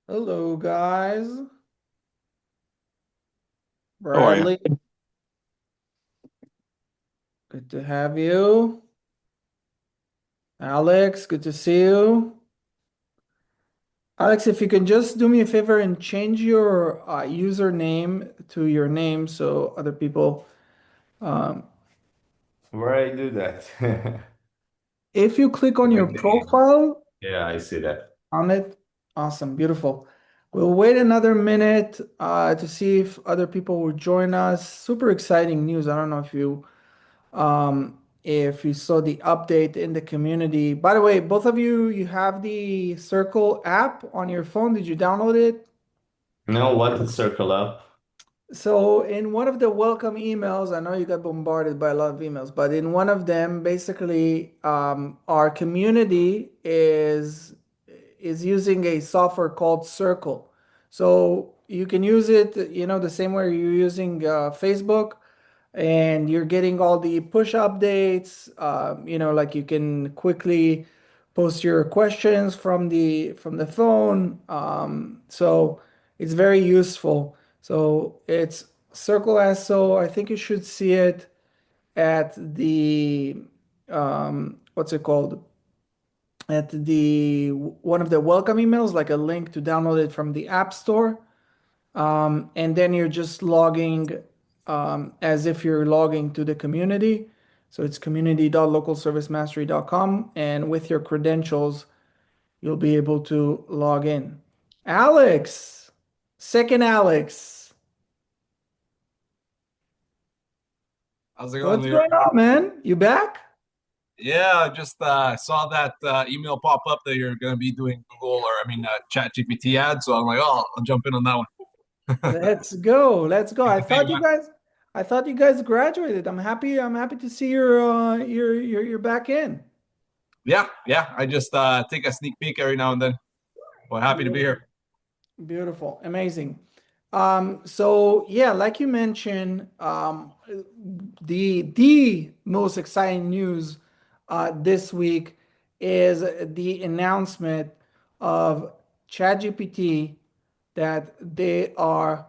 Hello, guys. How are you? Bradley, good to have you. Alex, good to see you. Alex, if you can just do me a favor and change your username to your name so other people, um, Where I do that? if you click on your Like the name. profile Yeah, I see that. on it, awesome, beautiful. We'll wait another minute to see if other people will join us. Super exciting news. I don't know if you saw the update in the community. By the way, both of you, you have the Circle app on your phone. Did you download it? No, what to circle up? So in one of the welcome emails, I know you got bombarded by a lot of emails, but in one of them, basically, our community is using a software called Circle. So you can use it, the same way you're using Facebook, and you're getting all the push updates. Like you can quickly post your questions from the phone. So it's very useful. So it's Circle SO. I think you should see it at the what's it called? At the one of the welcome emails, like a link to download it from the App Store. And then you're just logging as if you're logging to the community. So it's community.localservicemastery.com, and with your credentials, you'll be able to log in. Alex, second Alex, How's it going, what's Leroy? going on, man? You back? Yeah, I just saw that email pop up that you're going to be doing Google or ChatGPT ads. So I'm like, oh, I'll jump in on that one. Let's go. Let's go. Hey, man. I thought you guys graduated. I'm happy to see you're back in. Yeah. I just take a sneak peek every now and then. But happy to be here. Beautiful, amazing. So yeah, like you mentioned, the most exciting news this week is the announcement of ChatGPT that they are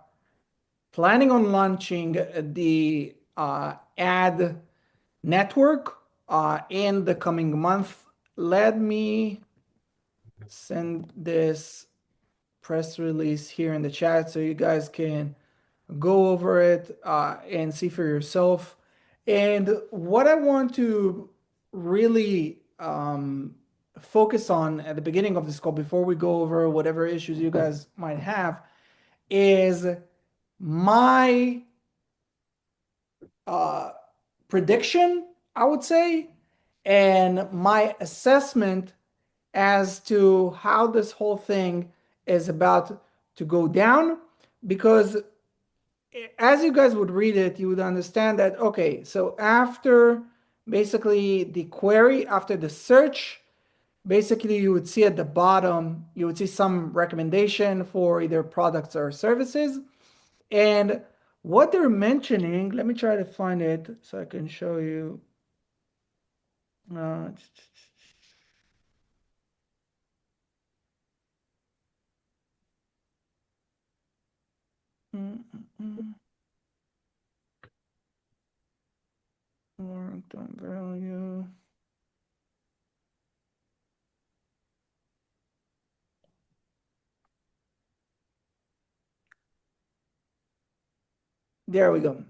planning on launching the ad network in the coming month. Let me send this press release here in the chat so you guys can go over it and see for yourself. And what I want to really focus on at the beginning of this call, before we go over whatever issues you guys might have, is my uh, prediction, I would say, and my assessment as to how this whole thing is about to go down. Because as you guys would read it, you would understand that, okay, so after basically the query, after the search, basically you would see at the bottom, you would see some recommendation for either products or services. And what they're mentioning, let me try to find it so I can show you. Uh, value. There we go.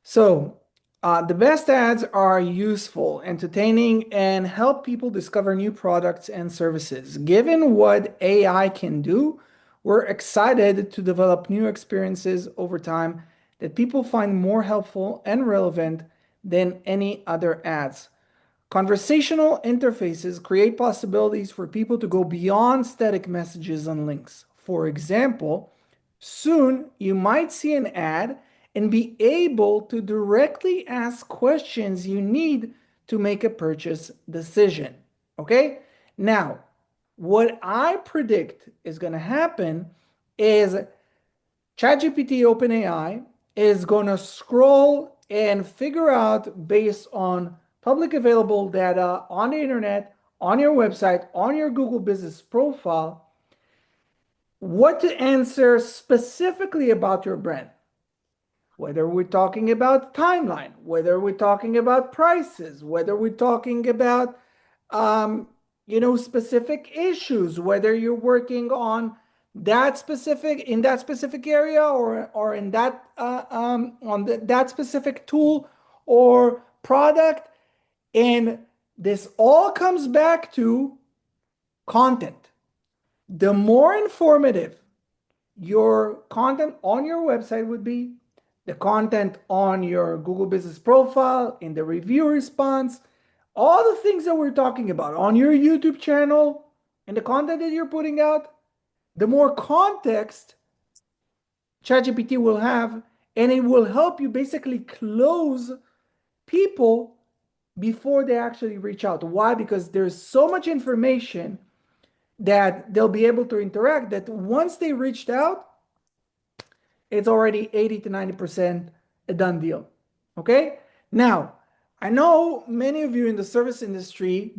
So, the best ads are useful, entertaining, and help people discover new products and services. Given what AI can do, we're excited to develop new experiences over time that people find more helpful and relevant than any other ads. Conversational interfaces create possibilities for people to go beyond static messages and links. For example, soon you might see an ad and be able to directly ask questions you need to make a purchase decision. Okay? Now, what I predict is going to happen is ChatGPT OpenAI is going to scroll and figure out based on public available data on the internet, on your website, on your Google business profile, what to answer specifically about your brand. Whether we're talking about timeline, whether we're talking about prices, whether we're talking about um, specific issues, whether you're working on that specific area or in that that specific tool or product. And this all comes back to content. The more informative your content on your website would be, the content on your Google Business Profile, in the review response, all the things that we're talking about on your YouTube channel and the content that you're putting out, the more context ChatGPT will have, and it will help you basically close people before they actually reach out. Why? Because there's so much information that they'll be able to interact that once they reached out, it's already 80 to 90% a done deal. Okay. Now, I know many of you in the service industry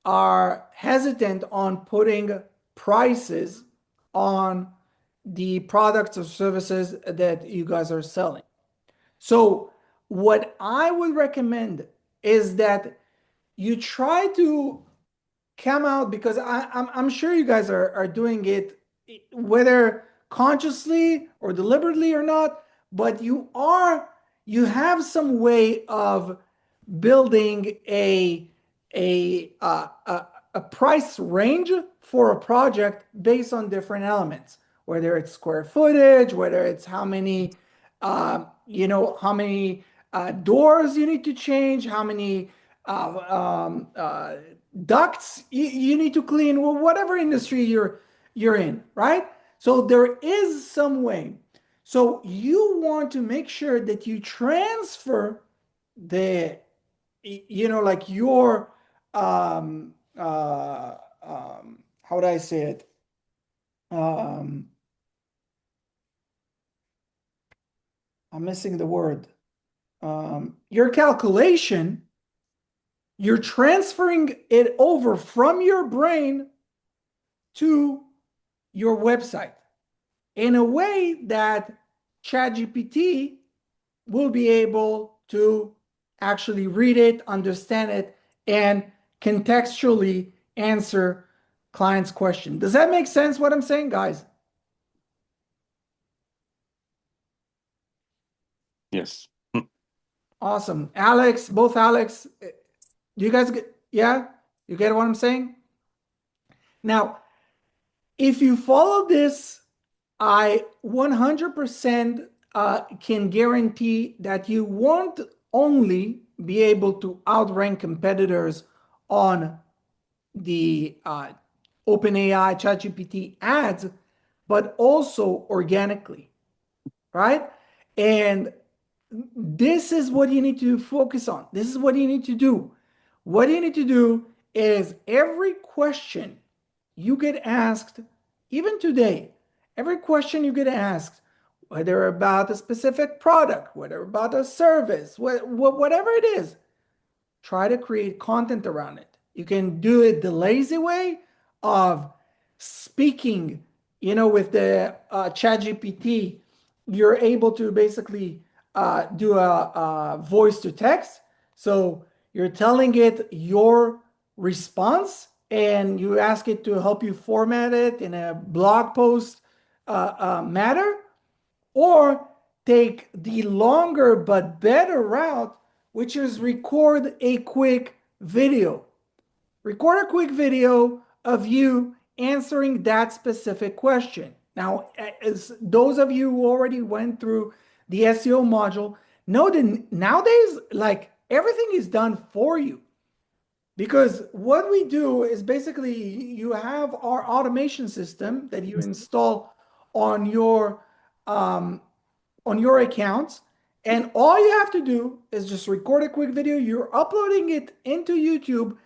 are hesitant on putting prices on the products or services that you guys are selling. So, what I would recommend is that you try to come out, because I'm sure you guys are doing it, whether consciously or deliberately or not, but you have some way of building a price range for a project based on different elements, whether it's square footage, whether it's how many doors you need to change, how many ducts you need to clean, or whatever industry you're in, right? So there is some way. So you want to make sure that you transfer the, like your how would I say it? Um, I'm missing the word. Your calculation, you're transferring it over from your brain to your website in a way that ChatGPT will be able to actually read it, understand it, and contextually answer clients' question. Does that make sense what I'm saying, guys? Yes. Awesome. Alex, both Alex, do you guys get, yeah? You get what I'm saying? Now, if you follow this, I 100% can guarantee that you won't only be able to outrank competitors on the OpenAI ChatGPT ads, but also organically, right? And this is what you need to focus on. This is what you need to do. What you need to do is every question you get asked, even today, every question you get asked, whether about a specific product, whether about a service, whatever it is, try to create content around it. You can do it the lazy way of speaking, with the ChatGPT. You're able to basically do a voice to text. So you're telling it your response and you ask it to help you format it in a blog post matter, or take the longer but better route, which is record a quick video. Record a quick video of you answering that specific question. Now, as those of you who already went through the SEO module know that nowadays, like everything is done for you. Because what we do is basically you have our automation system that you install on your um, on your accounts, and all you have to do is just record a quick video. You're uploading it into YouTube,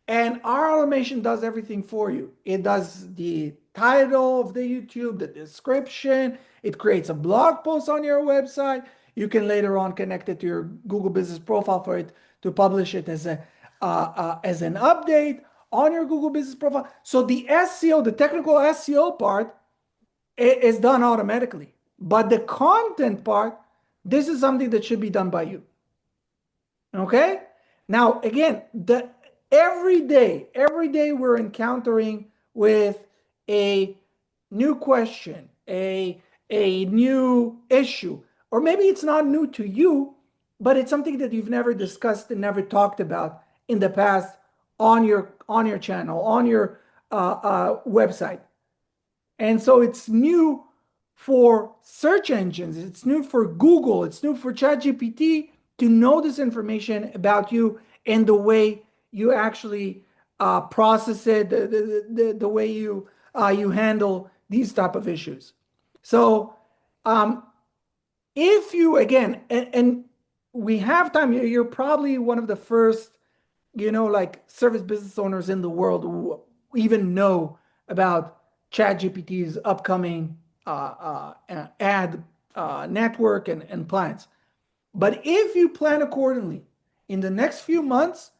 and our automation does everything for you. It does the title of the YouTube, the description. It creates a blog post on your website. You can later on connect it to your Google Business Profile for it to publish it as an update on your Google Business Profile. So the SEO, the technical SEO part, it's done automatically. But the content part, this is something that should be done by you. Okay? Now, again, the every day we're encountering with a new question, a new issue, or maybe it's not new to you, but it's something that you've never discussed and never talked about in the past on your channel, on your website. And so it's new for search engines, it's new for Google, it's new for ChatGPT to know this information about you and the way you actually process it, the way you handle these type of issues. So um, if you again, and we have time, you're probably one of the first like service business owners in the world who even know about ChatGPT's upcoming ad network and plans. But if you plan accordingly, in the next few months,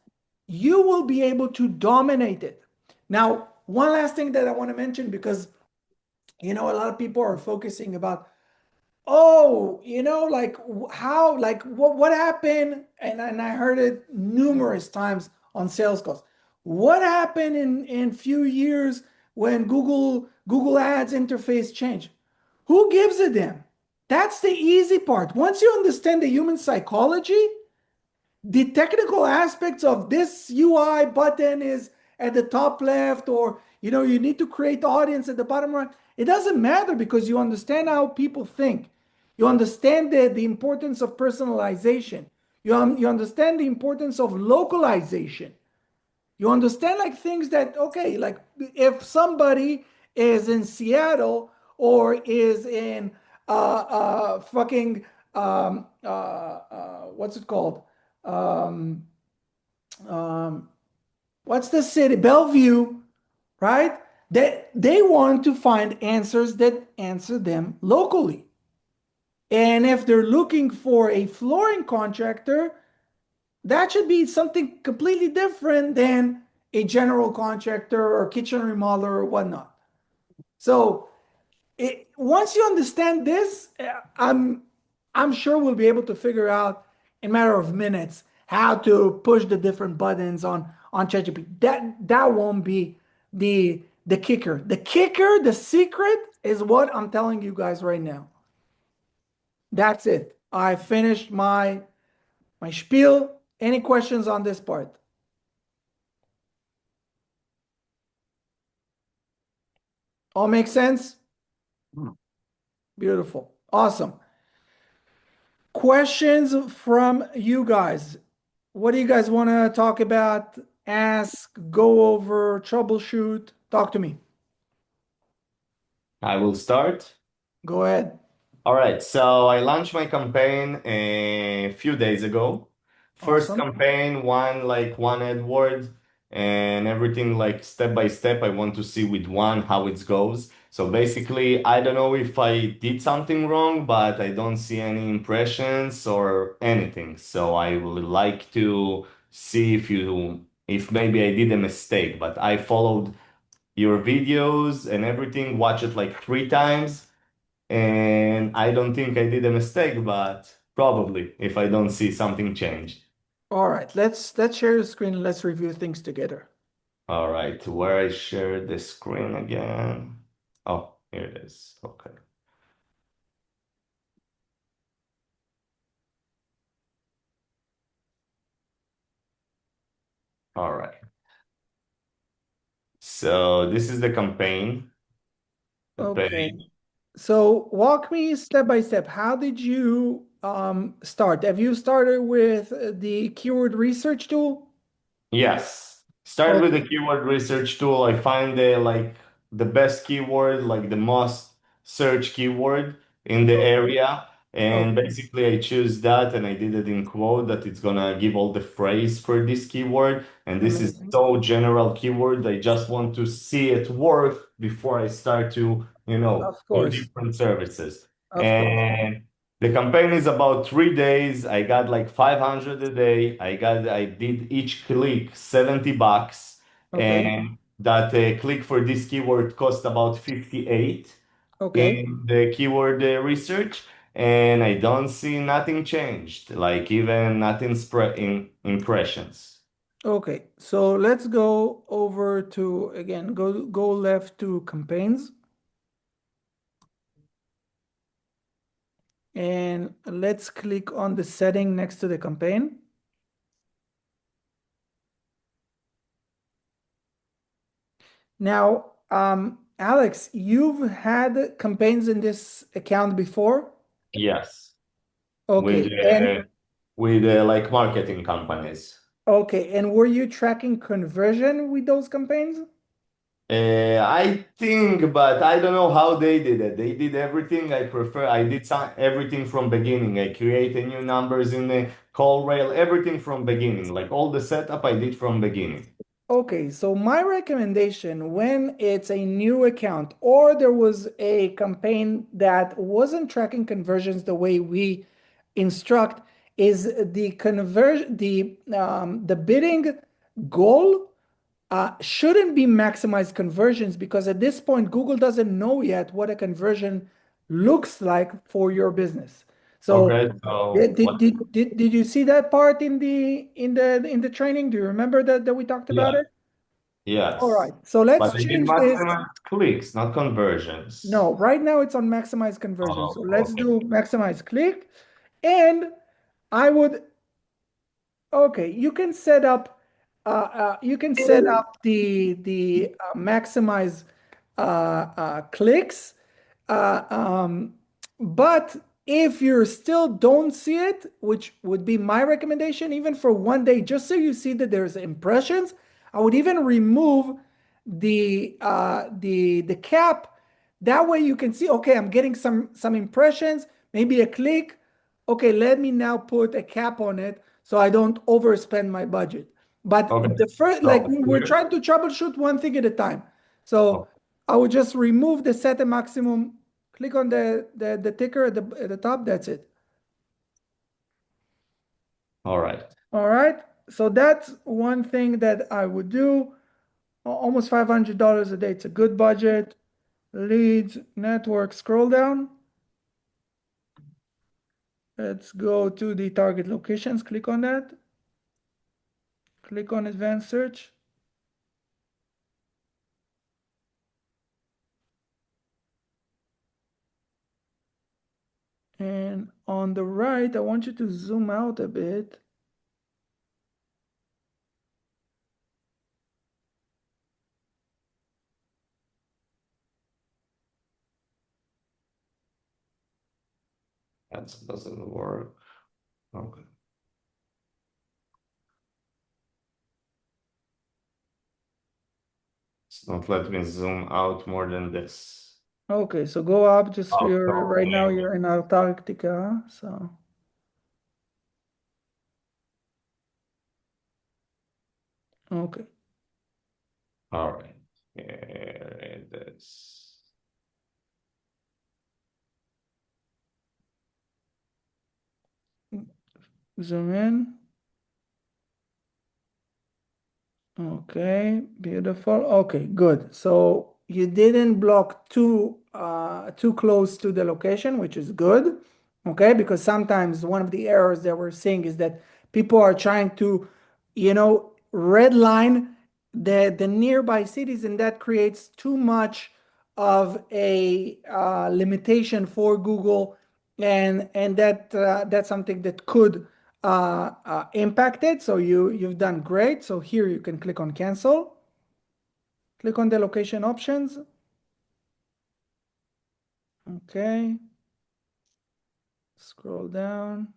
you will be able to dominate it. Now, one last thing that I want to mention because a lot of people are focusing about, oh, like how, like what happened? And I heard it numerous times on sales calls. What happened in few years when Google Ads interface changed? Who gives a damn? That's the easy part. Once you understand the human psychology, the technical aspects of this UI button is at the top left, or you need to create audience at the bottom right. It doesn't matter because you understand how people think. You understand the importance of personalization. You understand the importance of localization. You understand like things that, okay, like if somebody is in Seattle or is in fucking what's it called? Um, um, what's the city? Bellevue, right? They want to find answers that answer them locally. And if they're looking for a flooring contractor, that should be something completely different than a general contractor or kitchen remodeler or whatnot. So once you understand this, I'm sure we'll be able to figure out in a matter of minutes how to push the different buttons on ChatGPT. That won't be the kicker. The kicker, the secret is what I'm telling you guys right now. That's it. I finished my spiel. Any questions on this part? All makes sense? Beautiful. Awesome. Questions from you guys. What do you guys want to talk about? Ask, go over, troubleshoot. Talk to me. I will start. Go ahead. All right, so I launched my campaign a few days ago. First Awesome. campaign, one AdWord, and everything like step by step. I want to see with one how it goes. So basically, I don't know if I did something wrong, but I don't see any impressions or anything. So I would like to see if maybe I did a mistake, but I followed your videos and everything, watch it like 3 times. And I don't think I did a mistake, but probably if I don't see something change. All right. Let's share the screen and let's review things together. All right, where I share the screen again. Oh, here it is. Okay. All right. So this is the campaign, the Okay. page. So walk me step by step. How did you start? Have you started with the keyword research tool? Yes. Start with the Okay. keyword research tool. I find the best keyword, like the most search keyword in the Okay. area. And Okay. basically I choose that and I did it in quote that it's gonna give all the phrase for this keyword. And this is Amazing. so general keyword. I just want to see it work before I start to, Of do course. different services. Of course. And the campaign is about 3 days. I got like 500 a day. I did each click $70, Okay. and that click for this keyword cost about 58. Okay. in the keyword research, and I don't see nothing changed, like even nothing spread in impressions. Okay. So let's go over to again, go left to campaigns and let's click on the setting next to the campaign. Now, Alex, you've had campaigns in this account before? Yes, with Okay. And like marketing companies. okay, and were you tracking conversion with those campaigns? I think, but I don't know how they did it. They did everything. I did everything from beginning. I created new numbers in the call rail, everything from beginning. Like all the setup I did from beginning. Okay, so my recommendation when it's a new account or there was a campaign that wasn't tracking conversions the way we instruct is the bidding goal shouldn't be maximized conversions because at this point Google doesn't know yet what a conversion looks like for your business. So Okay, so what? did you see that part in the training? Do you remember that we talked about Yeah, it? All yes. right. So let's But I did change this. maximize clicks, not conversions. No, right now it's on maximize conversion. Oh, So let's okay. do maximize click. And I would Okay, you can set up the maximize clicks, uh, um, but if you still don't see it, which would be my recommendation, even for one day, just so you see that there's impressions, I would even remove the cap. That way you can see, okay, I'm getting some impressions, maybe a click. Okay, let me now put a cap on it so I don't overspend my budget. But Okay. the first, like So we're clear. trying to troubleshoot one thing at a time. So Oh, I would just remove the set a maximum, click on the ticker at the top, that's it. all right. All right. So that's one thing that I would do. Almost $500 a day. It's a good budget. Leads, network, scroll down. Let's go to the target locations. Click on that. Click on advanced search. And on the right, I want you to zoom out a bit. That doesn't work. Okay. It's not let me zoom out more than this. Okay, so go up. Just Oh, you're right now okay. you're in Antarctica, so okay. All right. Here it is. Zoom in. Okay, beautiful. Okay, good. So you didn't block too close to the location, which is good. Okay, because sometimes one of the errors that we're seeing is that people are trying to, redline the nearby cities, and that creates too much of a limitation for Google, and that's something that could impact it. So you've done great. So here you can click on cancel, click on the location options. Okay, scroll down.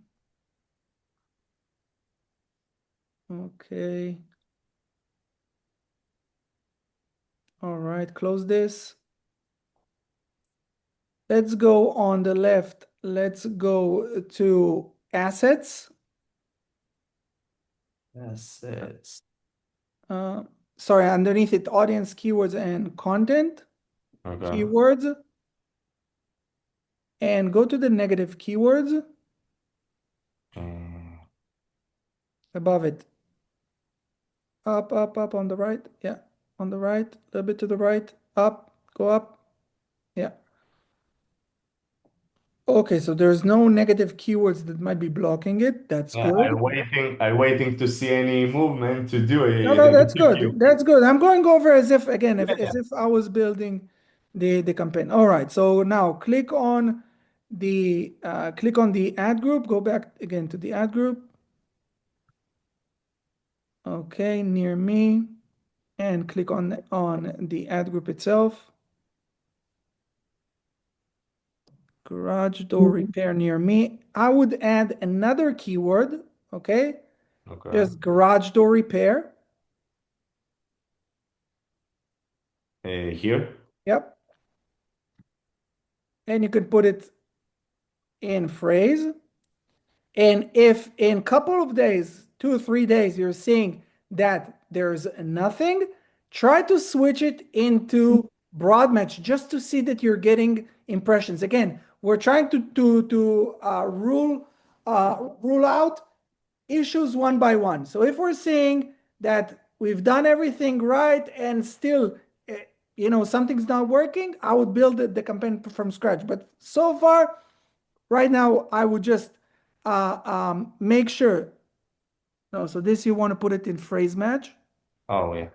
Okay, all right, close this. Let's go on the left. Let's go to assets. Assets. Uh, Sorry, underneath it, audience keywords and content Okay. keywords, and go to the negative keywords Mm, above it. Up on the right. Yeah, on the right, a little bit to the right. Up, go up. Yeah. Okay, so there's no negative keywords that might be blocking it. That's Yeah, good. I'm waiting to see any movement to do No, it no, and that's check good. you. That's good. I'm going over as if again, if, Yeah. as if I was building the campaign. All right. So now click on the ad group. Go back again to the ad group. Okay, near me, and click on the ad group itself. Garage door repair near me. I would add another keyword. Okay, Okay. just garage door repair. Here. Yep, and you could put it in phrase. And if in a couple of days, 2 or 3 days, you're seeing that there's nothing, try to switch it into broad match just to see that you're getting impressions. Again, we're trying to rule out issues one by one. So if we're seeing that we've done everything right and still, something's not working, I would build the campaign from scratch. But so far, right now, I would just make sure. No, so this you want to put it in phrase match. Oh yeah.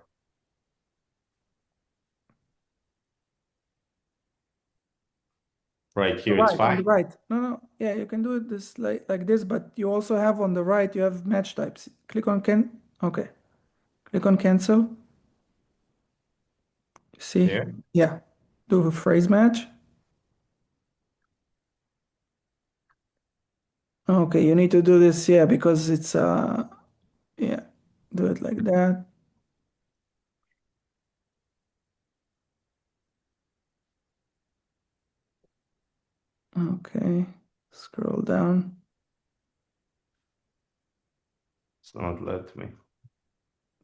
Right here it's Right, on the fine. right. No, no, yeah, you can do it this like this, but you also have on the right, you have match types. Click on okay. Click on cancel. See? Here. Yeah. Do a phrase match. Okay, you need to do this, yeah, because it's yeah, do it like that. Okay, scroll down. It's not let me.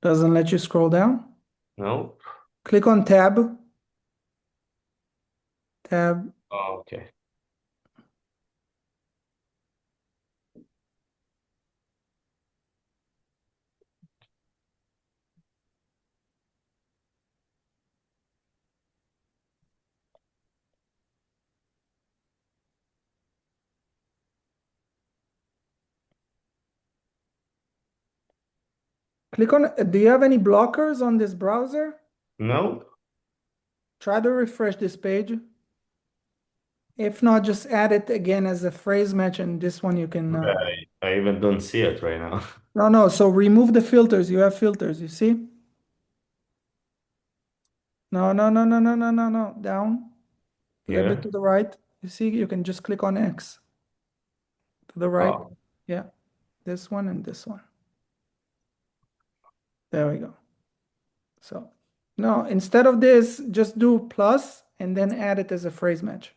Doesn't let you scroll down. No. Click on tab, tab. Okay. Click on, do you have any blockers on this browser? No. Try to refresh this page. If not, just add it again as a phrase match, and this one you can, Okay. I even don't see it right now. no, no, so remove the filters. You have filters, you see? No, no, no, no, no, no, no, no, down, a little bit Here. to the right. You see, you can just click on X to the right. Oh. Yeah, this one and this one. There we go. So, no, instead of this, just do plus and then add it as a phrase match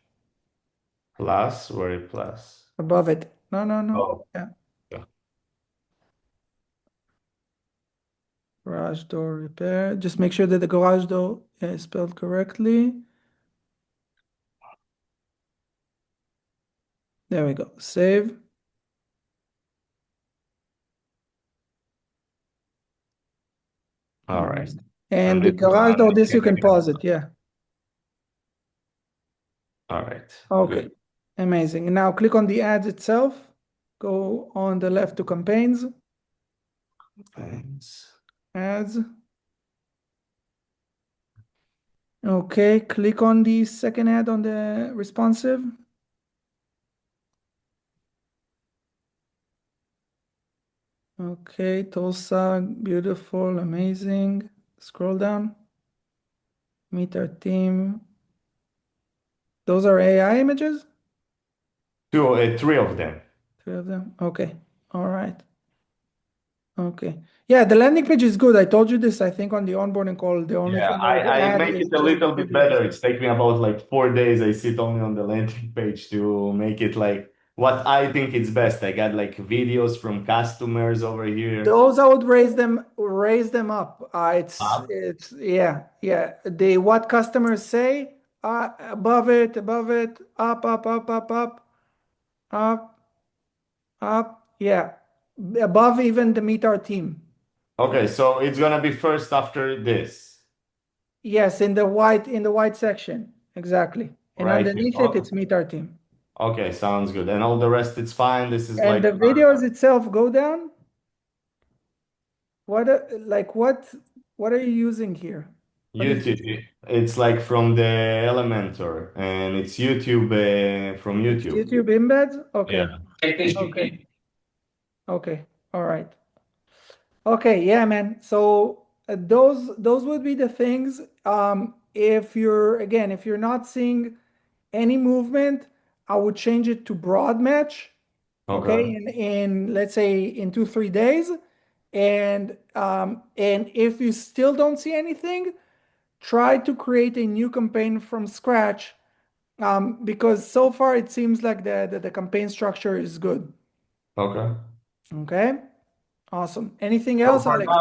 Plus. Where plus? above it. No, no, no. Oh. Yeah. Yeah. Garage door repair. Just make sure that the garage door is spelled correctly. There we go. Save. All right. Amazing. And And the this is garage not door, this you can mechanical. pause it. Yeah. All right. Okay. Good. Amazing. And now click on the ads itself. Go on the left to campaigns, Thanks. ads. Okay. Click on the second ad on the responsive. Okay. Tulsa, beautiful, amazing. Scroll down. Meet our team. Those are AI images? Three of them. Three of them. Okay. All right. Okay. Yeah, the landing page is good. I told you this, I think, on the onboarding call. The only Yeah, thing I would I add make is it a just the little bit videos. better. It's taking me about like 4 days. I sit only on the landing page to make it like what I think is best. I got like videos from customers over here. Those I would raise them up. It's yeah, yeah. The what customers say, above it, up, up, yeah. Above even the meet our team. Okay, so it's gonna be first after this, Yes, in the white section. Exactly. And right here. underneath it, Oh, it's meet our team. Okay, sounds good. And all the rest, it's fine. This is And like the videos itself go down? What like what are you using here? What is this? YouTube. It's like from the Elementor, and it's YouTube from It's YouTube. YouTube embeds? Okay. Yeah. Okay. Okay. All right. Okay, yeah, man. So those would be the things. If you're again, if you're not seeing any movement, I would change it to broad match. Okay, Okay. in let's say in 2 3 days, and if you still don't see anything, try to create a new campaign from scratch. Because so far it seems like the campaign structure is good. Okay. Okay, awesome. Anything So else, Alex?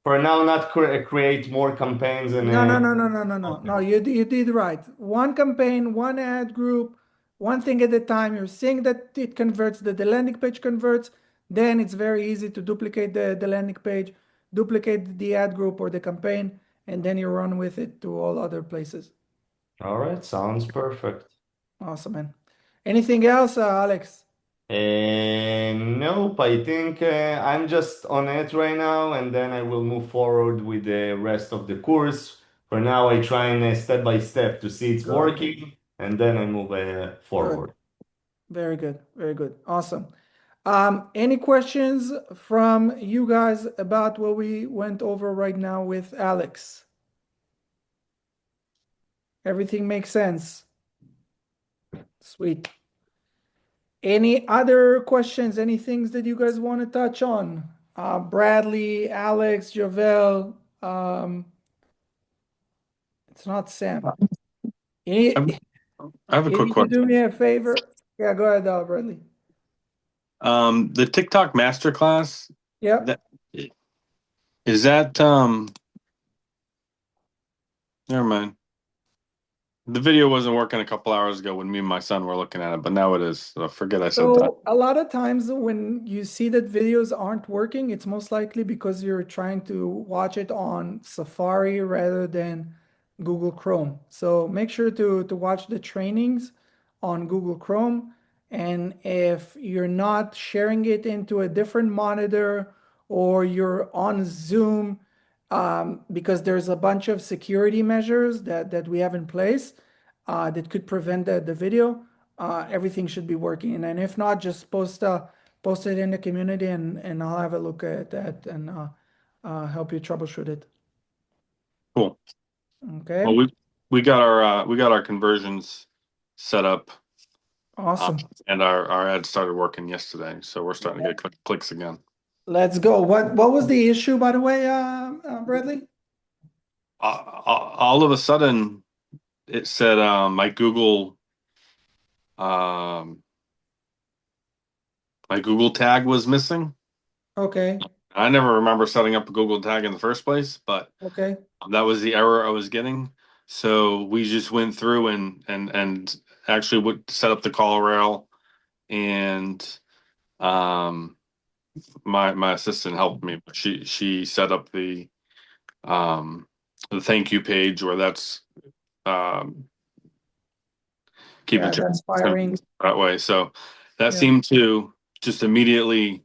for now, not create more campaigns and No, no, no, no, no, no, no. okay. No, you did right. One campaign, one ad group, one thing at a time. You're seeing that it converts, that the landing page converts, then it's very easy to duplicate the landing page, duplicate the ad group or the campaign, and then you run with it to all other places. All right, sounds perfect. Awesome, man. Anything else, Alex? Nope, I think I'm just on it right now, and then I will move forward with the rest of the course. For now, I try and step by step to see it's Good, working, and then I move good. forward. Very good, very good. Awesome. Any questions from you guys about what we went over right now with Alex? Everything makes sense. Sweet. Any other questions? Any things that you guys want to touch on? Bradley, Alex, Jovel. It's not Sam. You I need, have a you quick need to question. do me a favor. Yeah, go ahead, Bradley. The TikTok masterclass, Yep. that is that never mind. The video wasn't working a couple hours ago when me and my son were looking at it, but now it is. So forget I said that. So a lot of times when you see that videos aren't working, it's most likely because you're trying to watch it on Safari rather than Google Chrome. So make sure to watch the trainings on Google Chrome. And if you're not sharing it into a different monitor or you're on Zoom, because there's a bunch of security measures that we have in place that could prevent the video, everything should be working. And if not, just post it in the community and I'll have a look at that and help you troubleshoot it. Cool. Well, Okay, we got our conversions set up, awesome. and our ads started working yesterday, so we're starting to get clicks again. Let's go. What was the issue, by the way, Bradley? All of a sudden, it said um, my Google tag was missing. Okay, I never remember setting up a Google tag in the first place, but okay. that was the error I was getting. So we just went through and actually would set up the call rail, and um, my assistant helped me. She set up the thank you page where that's um, keep the Yeah, chat that's simple firing. that way. So that Yeah, seemed to just immediately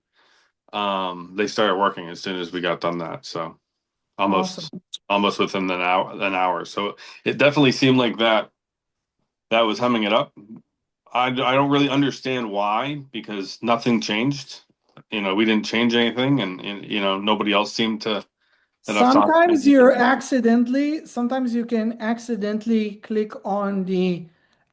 they started working as soon as we got done that. So awesome. almost almost within an hour. So it definitely seemed like that was humming it up. I don't really understand why, because nothing changed. We didn't change anything, and nobody else seemed to that I've talked to. Sometimes you can accidentally click on the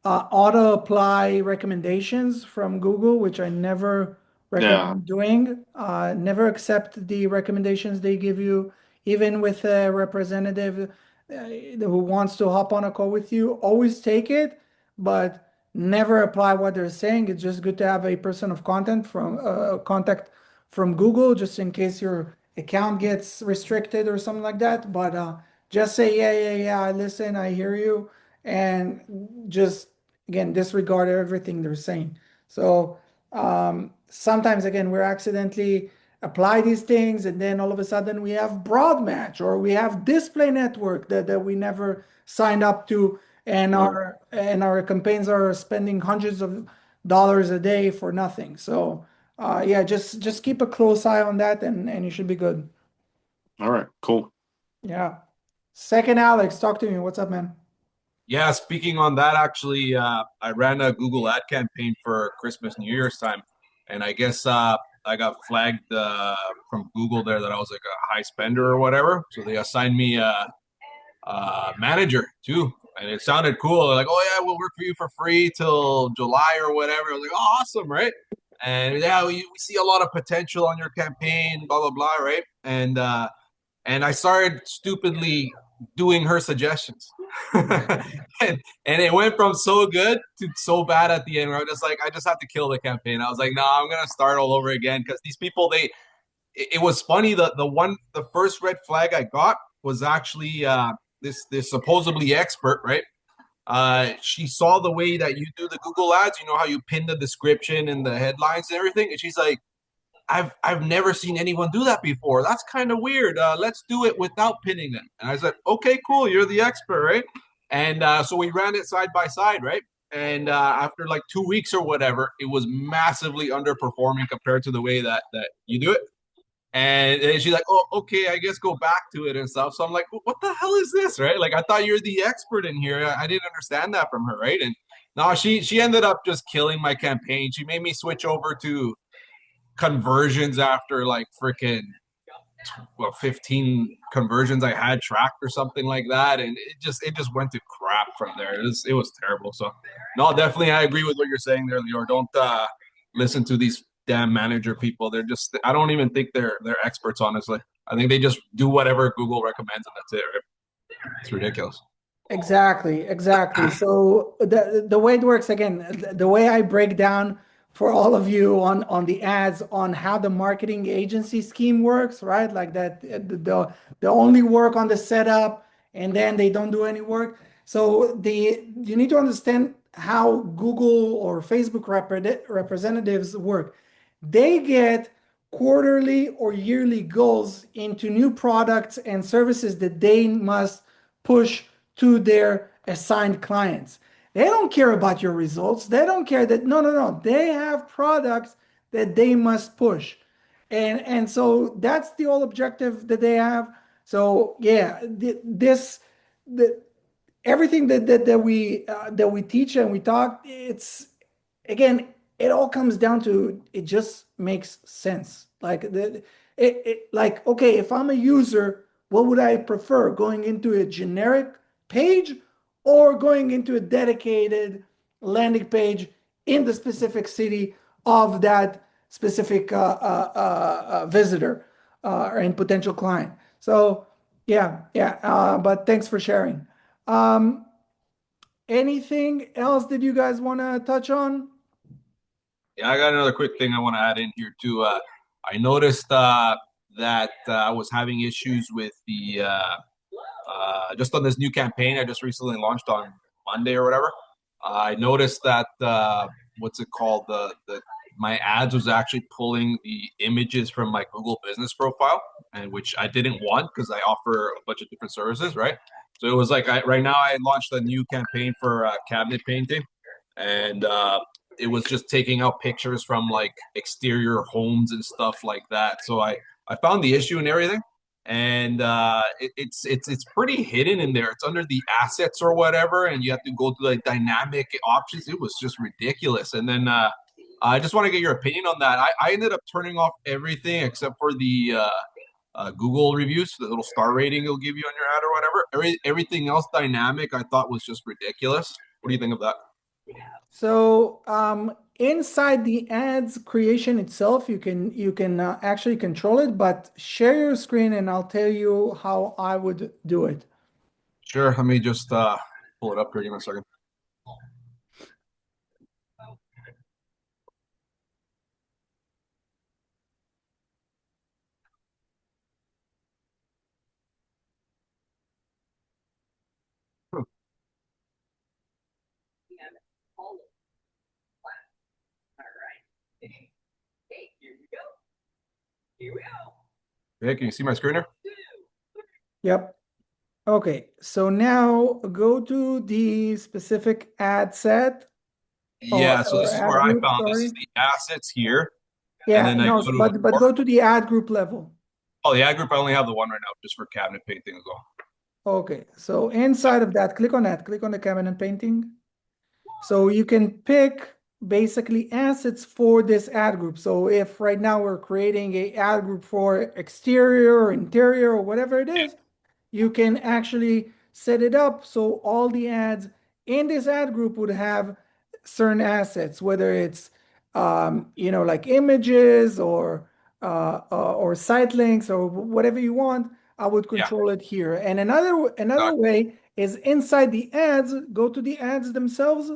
auto apply recommendations from Google, which I never Yeah, recommend doing. Never accept the recommendations they give you, even with a representative who wants to hop on a call with you. Always take it, but never apply what they're saying. It's just good to have a person of contact from Google, just in case your account gets restricted or something like that. But just say, yeah, yeah, yeah, I listen, I hear you, and just again disregard everything they're saying. So sometimes again we're accidentally apply these things, and then all of a sudden we have broad match or we have display network that we never signed up to, and right. our campaigns are spending hundreds of dollars a day for nothing. So yeah, just keep a close eye on that, and you should be good. All right, cool. Yeah. Second, Alex, talk to me. What's up, man? Yeah, speaking on that, actually, I ran a Google ad campaign for Christmas, New Year's time, and I guess I got flagged from Google there that I was like a high spender or whatever. So they assigned me a manager too, and it sounded cool. They're like, "Oh yeah, we'll work for you for free till July or whatever." I was like, "Oh, awesome, right?" And yeah, we see a lot of potential on your campaign, blah blah blah, right? And I started stupidly doing her suggestions. And it went from so good to so bad at the end where I was just like, I just have to kill the campaign. I was like, no, I'm gonna start all over again because these people, it was funny. The first red flag I got was actually this supposedly expert, right? She saw the way that you do the Google ads. You know how you pin the description and the headlines and everything, and she's like, I've never seen anyone do that before. That's kind of weird. Let's do it without pinning them. And I said, okay, cool. You're the expert, right? And so we ran it side by side, right? And after like 2 weeks or whatever, it was massively underperforming compared to the way that you do it. And she's like, oh, okay, I guess go back to it and stuff. So I'm like, what the hell is this, right? Like, I thought you're the expert in here. I didn't understand that from her, right? And no, she ended up just killing my campaign. She made me switch over to conversions after like freaking 15 conversions I had tracked or something like that, and it just went to crap from there. It was terrible. So no, definitely I agree with what you're saying there, Lior. Don't listen to these damn manager people. They're just, I don't even think they're experts, honestly. I think they just do whatever Google recommends and that's it, right? It's ridiculous. Exactly, exactly. So the way it works again, the way I break down for all of you on the ads on how the marketing agency scheme works, right? Like that the only work on the setup and then they don't do any work. So the you need to understand how Google or Facebook representatives work. They get quarterly or yearly goals into new products and services that they must push to their assigned clients. They don't care about your results. They don't care that, no, no, no. They have products that they must push. And so that's the whole objective that they have. So yeah, this the everything that we teach and we talk, it's again, it all comes down to it just makes sense. Like okay, if I'm a user, what would I prefer? Going into a generic page or going into a dedicated landing page in the specific city of that specific visitor and potential client. So yeah, yeah. But thanks for sharing. Um, Anything else that you guys want to touch on? Yeah, I got another quick thing I want to add in here too. I noticed that I was having issues with the just on this new campaign I just recently launched on Monday or whatever. I noticed that what's it called? The my ads was actually pulling the images from my Google Business profile, and which I didn't want because I offer a bunch of different services, right? So it was like right now I launched a new campaign for cabinet painting, and it was just taking out pictures from like exterior homes and stuff like that. So I found the issue and everything, and it's pretty hidden in there. It's under the assets or whatever, and you have to go to like dynamic options. It was just ridiculous. And then I just want to get your opinion on that. I ended up turning off everything except for the Google reviews, the little star rating it'll give you on your ad or whatever. Everything else dynamic I thought was just ridiculous. What do you think of that? So inside the ads creation itself, you can actually control it, but share your screen and I'll tell you how I would do it. Sure. Let me just pull it up here. Give me a second. Hey, can you see my screen here? Yep. Okay. So now go to the specific ad set Yeah, so this or is ad where I group, found this is sorry. the assets here, and Yeah, then I no, go to but more. go to the ad group level. Oh, the ad group, I only have the one right now, just for cabinet painting as well. Okay, so inside of that, click on that, click on the cabinet painting. So you can pick basically assets for this ad group. So if right now we're creating a ad group for exterior or interior or whatever it is, you can actually set it up so all the ads in this ad group would have certain assets, whether it's like images or site links or whatever you want. I would Yeah, control it here. And another exactly. way is inside the ads, go to the ads themselves.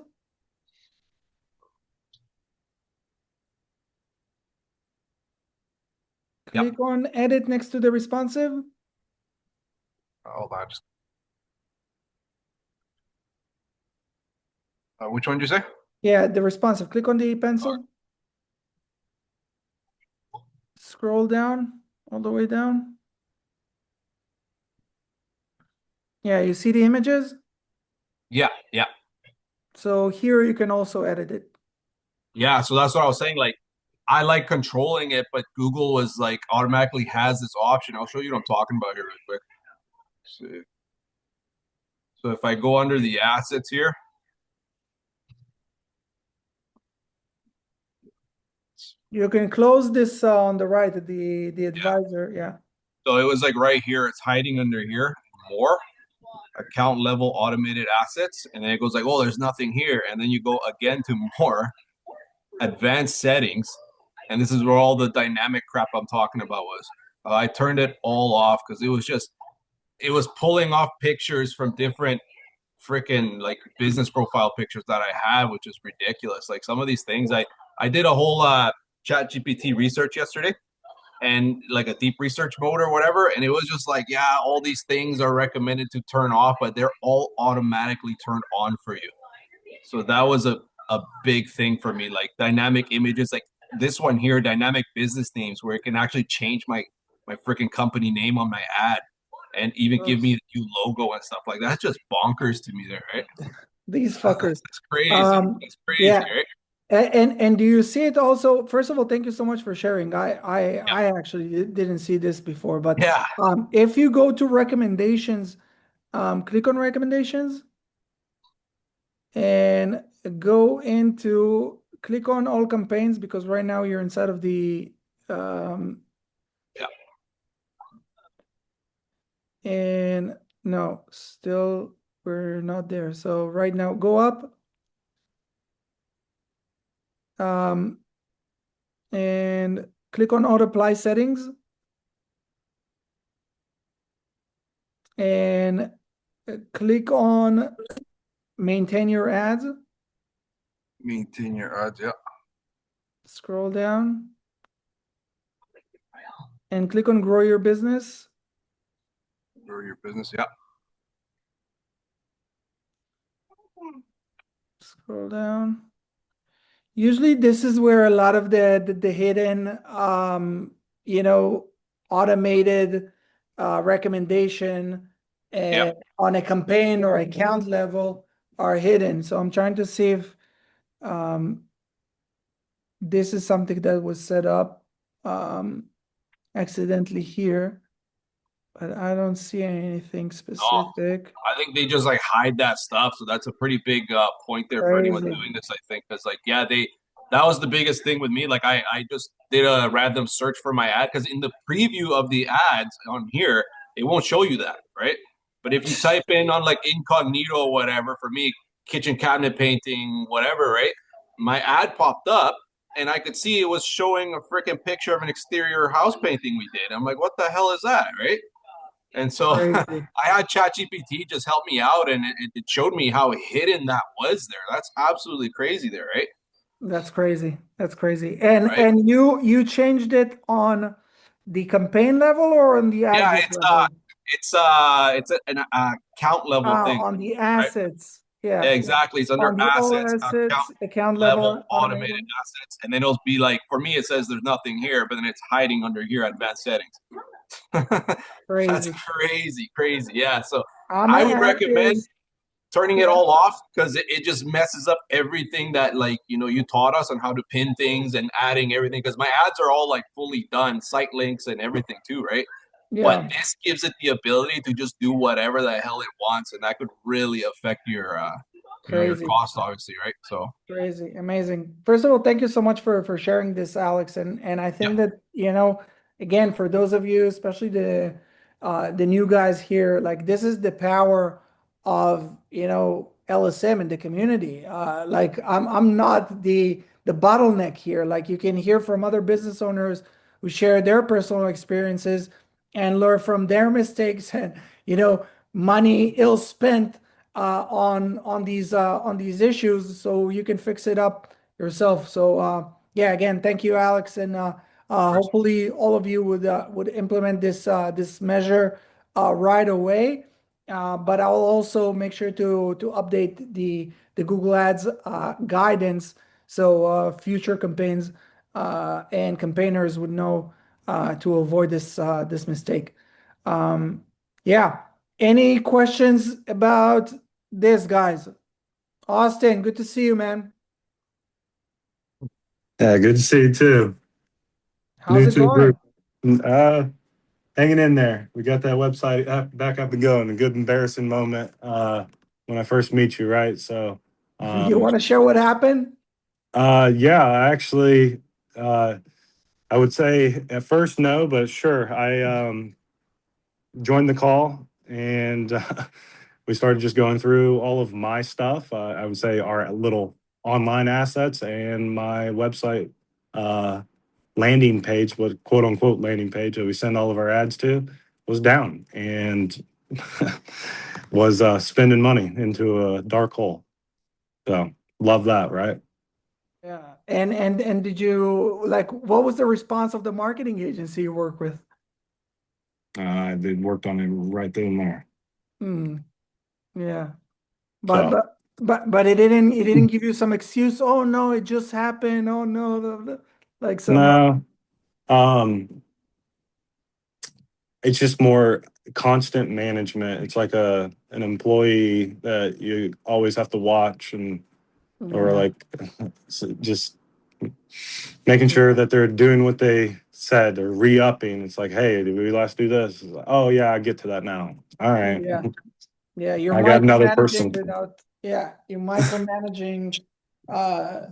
Yep. Click on edit next to the responsive. Hold on. Which one did you say? Yeah, the responsive. Click on the pencil. Scroll down all the way down. Yeah, you see the images? Yeah, yeah, So here you can also edit it. yeah. So that's what I was saying. Like, I like controlling it, but Google was like automatically has this option. I'll show you what I'm talking about here real quick. So if I go under the assets here, You can close this on the right, the advisor. Yeah. so it was like right here, it's hiding under here, more account level automated assets. And then it goes like, oh, there's nothing here. And then you go again to more advanced settings. And this is where all the dynamic crap I'm talking about was. I turned it all off because it was pulling off pictures from different freaking like business profile pictures that I had, which is ridiculous. Like some of these things, I did a whole ChatGPT research yesterday, and like a deep research mode or whatever, and it was just like, yeah, all these things are recommended to turn off, but they're all automatically turned on for you. So that was a big thing for me, like dynamic images, like this one here, dynamic business names, where it can actually change my freaking company name on my ad and even give me Gross. a new logo and stuff like that. That's just bonkers to me there, right? These fuckers. It's crazy. Um, It's crazy, yeah. right? And do you see it also? First of all, thank you so much for sharing. Yeah. I actually didn't see this before, but Yeah. if you go to recommendations, click on recommendations and go into click on all campaigns because right now you're inside of the um Yeah. and no, still we're not there. So right now go up um and click on auto apply settings and click on maintain your ads. Maintain your odds. Yeah. Scroll down and click on grow your business. Grow your business. Yeah. Scroll down. Usually this is where a lot of the hidden you know automated recommendation Yeah. on a campaign or account level are hidden. So I'm trying to see if um, this is something that was set up um, accidentally here, but I don't see anything Oh, specific. I think they just like hide that stuff. So that's a pretty big point there for anyone Crazy. doing this, I think. Because like, yeah, that was the biggest thing with me. Like I just did a random search for my ad because in the preview of the ads on here, it won't show you that, right? But if you type in on like incognito or whatever, for me, kitchen cabinet painting, whatever, right? My ad popped up and I could see it was showing a freaking picture of an exterior house painting we did. I'm like, what the hell is that, right? And so Crazy. I had ChatGPT just help me out, and it showed me how hidden that was there. That's absolutely crazy, there, right? That's crazy. That's crazy. And Right? you changed it on the campaign level or on the ad Yeah, group level? it's an account level thing, On the right? assets. Yeah, Yeah, yeah. exactly. It's under On the all assets, account assets, account level, level automated automated. assets, and then it'll be like for me, it says there's nothing here, but then it's hiding under here, advanced settings. That's Crazy. crazy, crazy. Yeah, so I'm I gonna would add recommend. this. turning it Yeah. all off because it just messes up everything that like you taught us on how to pin things and adding everything because my ads are all like fully done, site links and everything too, right? But Yeah. this gives it the ability to just do whatever the hell it wants, and that could really affect your your Crazy. cost, obviously, right? So Crazy, amazing. First of all, thank you so much for sharing this, Alex. And I yeah, think that, again, for those of you, especially the new guys here, like this is the power of, LSM in the community. Like I'm not the bottleneck here. Like you can hear from other business owners who share their personal experiences and learn from their mistakes and, money ill spent on these issues, so you can fix it up yourself. So yeah, again, thank you, Alex, and hopefully all of you would implement this measure right away. But I'll also make sure to update the Google Ads guidance so future campaigns and campaigners would know to avoid this mistake. Um, yeah. Any questions about this, guys? Austin, good to see you, man. Yeah, good to see you too. How's New it to the going? group. Uh, Hanging in there. We got that website back up and going. A good embarrassing moment when I first meet you, right? So, You um, want to share what happened? yeah, I actually, uh, I would say at first no, but sure. I joined the call and we started just going through all of my stuff. I would say our little online assets and my website uh, landing page, what quote unquote landing page that we send all of our ads to, was down and was spending money into a dark hole. So love that, right? Yeah. And did you like what was the response of the marketing agency you work with? They worked on it right then and there. Hmm. Yeah. But So but but it didn't give you some excuse. Oh no, it just happened. Oh no, like some no, um, it's just more constant management. It's like an employee that you always have to watch and or yeah. like just making sure that they're doing what they said or re-upping. It's like, hey, did we last do this? It's like, oh yeah, I get to that now. All right, Yeah. Yeah, you're I got another micromanaging person. without, yeah, you're micromanaging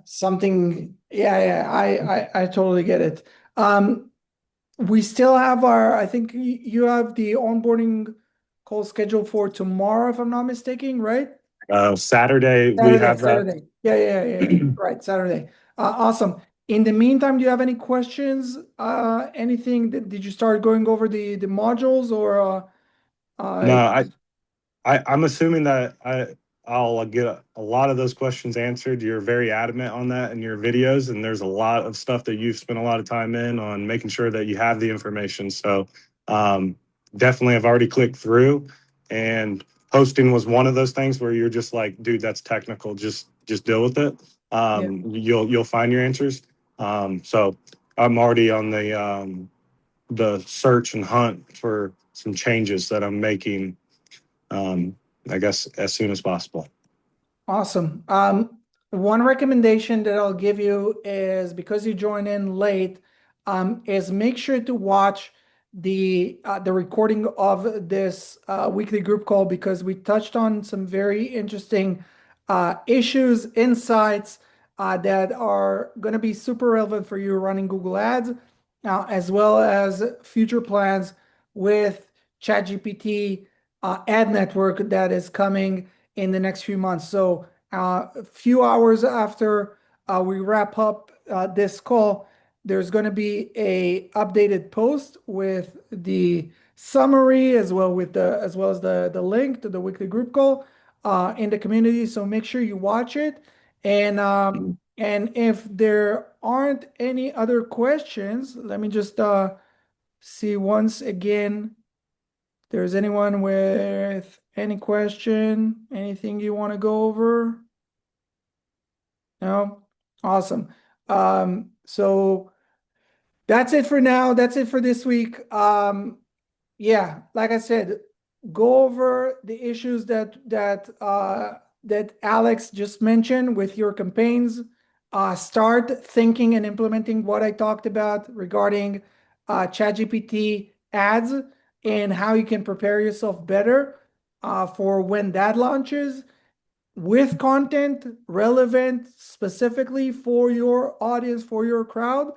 something. Yeah, yeah, I totally get it. We still have I think you have the onboarding call scheduled for tomorrow, if I'm not mistaken, right? Saturday we Saturday, have that. Saturday. Yeah, yeah, yeah, yeah. Right, Saturday. Awesome. In the meantime, do you have any questions? Anything that did you start going over the modules or No, uh I'm assuming that I'll get a lot of those questions answered. You're very adamant on that in your videos, and there's a lot of stuff that you've spent a lot of time in on making sure that you have the information. So um, definitely, I've already clicked through, and hosting was one of those things where you're just like, dude, that's technical. Just deal with it. yeah. You'll find your answers. So I'm already on the search and hunt for some changes that I'm making um, I guess as soon as possible. Awesome. One recommendation that I'll give you is because you join in late, is make sure to watch the recording of this weekly group call because we touched on some very interesting issues, insights that are going to be super relevant for you running Google Ads, as well as future plans with ChatGPT ad network that is coming in the next few months. So a few hours after we wrap up this call, there's going to be a updated post with the summary as well as the link to the weekly group call in the community. So make sure you watch it. And if there aren't any other questions, let me just see once again there's anyone with any question, anything you want to go over? No? Awesome. So that's it for now. That's it for this week. Yeah, like I said, go over the issues that Alex just mentioned with your campaigns. Start thinking and implementing what I talked about regarding ChatGPT ads and how you can prepare yourself better for when that launches with content relevant specifically for your audience, for your crowd.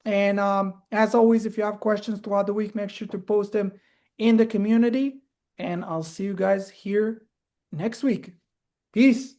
And as always, if you have questions throughout the week, make sure to post them in the community. And I'll see you guys here next week. Peace.